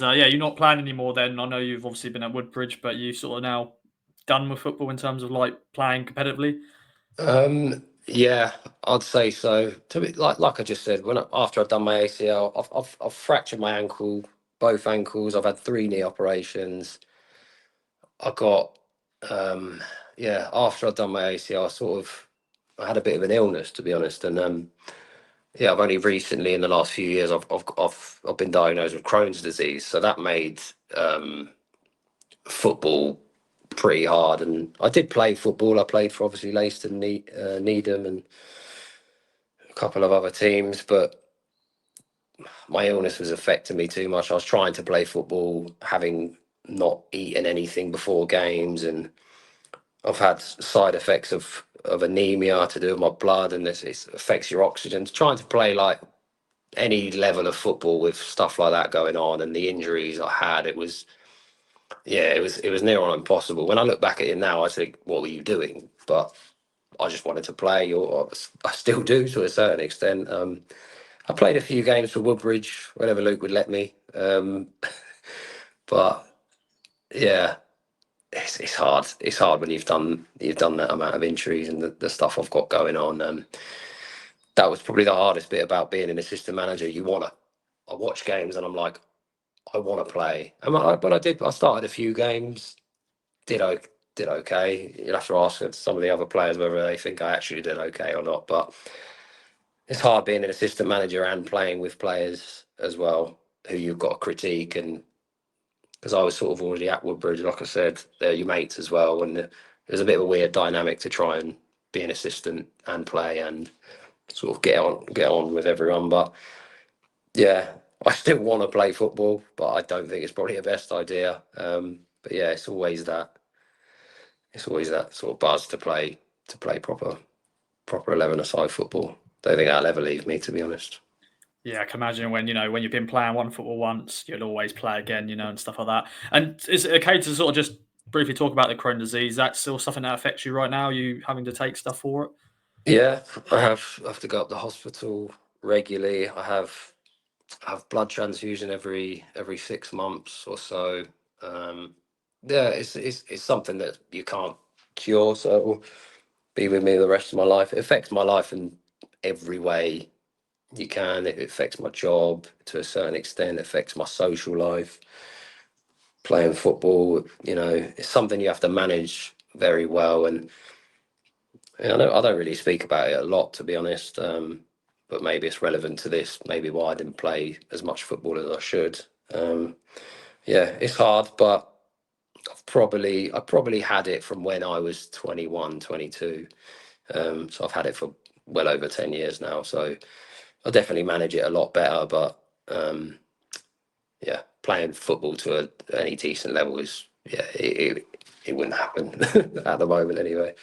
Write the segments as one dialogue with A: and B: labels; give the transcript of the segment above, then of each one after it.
A: Yeah, you're not playing anymore then. I know you've obviously been at Woodbridge, but you sort of now done with football in terms of like playing competitively.
B: Yeah, I'd say so. To be like I just said, after I've done my ACL, I've fractured my ankle, both ankles. I've had 3 knee operations. I got yeah. After I'd done my ACL, I had a bit of an illness, to be honest, and yeah, I've only recently, in the last few years, I've been diagnosed with Crohn's disease, so that made football pretty hard. And I did play football. I played for obviously Leiston, Needham, and a couple of other teams, but my illness was affecting me too much. I was trying to play football, having not eaten anything before games, and I've had side effects of anemia to do with my blood, and it affects your oxygen. Trying to play like any level of football with stuff like that going on, and the injuries I had, it was near on impossible. When I look back at it now, I think, what were you doing? But I just wanted to play, or I still do to a certain extent. I played a few games for Woodbridge whenever Luke would let me. But yeah, it's hard. It's hard when you've done that amount of injuries and the stuff I've got going on. That was probably the hardest bit about being an assistant manager. I watch games and I'm like, I want to play. But I did. I started a few games. Did o- did okay. You'll have to ask some of the other players whether they think I actually did okay or not. But it's hard being an assistant manager and playing with players as well who you've got to critique. And because I was sort of already at Woodbridge, like I said, they're your mates as well, and it was a bit of a weird dynamic to try and be an assistant and play and sort of get on with everyone. But yeah, I still want to play football, but I don't think it's probably the best idea. But yeah, it's always that sort of buzz to play proper 11-a-side football. Don't think that'll ever leave me, to be honest.
A: Yeah, I can imagine when you've been playing one football once, you'll always play again, and stuff like that. And is it okay to sort of just briefly talk about the Crohn disease? That's still something that affects you right now? You having to take stuff for it?
B: Yeah, I have to go up the hospital regularly. I have blood transfusion every 6 months or so. Um, yeah, it's something that you can't cure, so it will be with me the rest of my life. It affects my life in every way you can. It affects my job to a certain extent. It affects my social life. Playing football, it's something you have to manage very well. And I don't really speak about it a lot, to be honest. But maybe it's relevant to this. Maybe why I didn't play as much football as I should. Um, yeah, it's hard, but I probably had it from when I was 21, 22. So I've had it for well over 10 years now. So I definitely manage it a lot better. But yeah, playing football to any decent level is, yeah, it wouldn't happen at the moment anyway.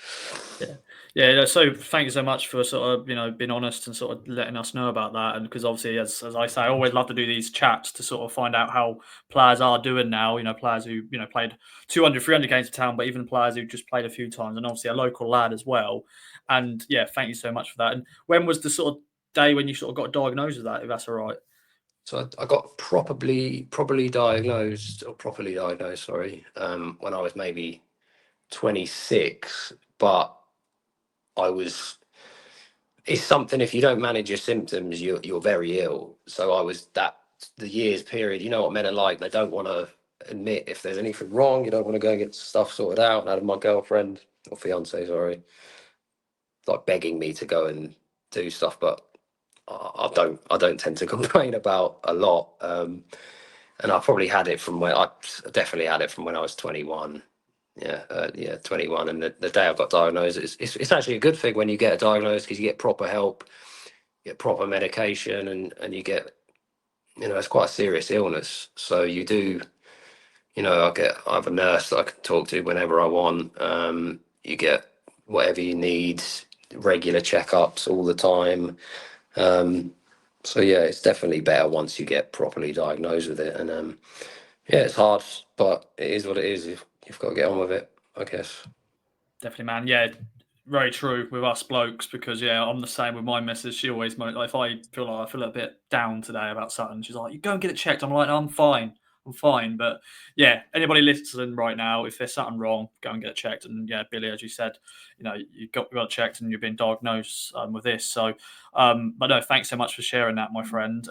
A: Yeah, yeah. So thank you so much for sort of being honest and sort of letting us know about that. And because obviously, as I say, I always love to do these chats to sort of find out how players are doing now. Players who played 200, 300 games of town, but even players who just played a few times, and obviously a local lad as well. And yeah, thank you so much for that. And when was the sort of day when you sort of got diagnosed with that? If that's all right.
B: So I got properly diagnosed, or properly diagnosed, sorry, when I was maybe 26. But I was, it's something, if you don't manage your symptoms, you're very ill. So I was the years period. You know what men are like; they don't want to admit if there's anything wrong. You don't want to go and get stuff sorted out. And I had my girlfriend or fiance, sorry, like begging me to go and do stuff, but I don't tend to complain about a lot. And I probably had it from when I definitely had it from when I was 21. Yeah, 21. And the day I got diagnosed, it's actually a good thing when you get diagnosed, because you get proper help, you get proper medication, and you get, it's quite a serious illness. So you do, I have a nurse that I can talk to whenever I want. You get whatever you need, regular checkups all the time. Um, so yeah, it's definitely better once you get properly diagnosed with it. And yeah, it's hard, but it is what it is. You've got to get on with it, I guess.
A: Definitely, man. Yeah, very true with us blokes because yeah, I'm the same with my missus. She always like if I feel like I feel a bit down today about something, she's like, "You go and get it checked." I'm like, "No, I'm fine. I'm fine. But yeah, anybody listening right now, if there's something wrong, go and get checked. And yeah, Billy, as you said, you got checked and you've been diagnosed with this. So, but no, thanks so much for sharing that, my friend.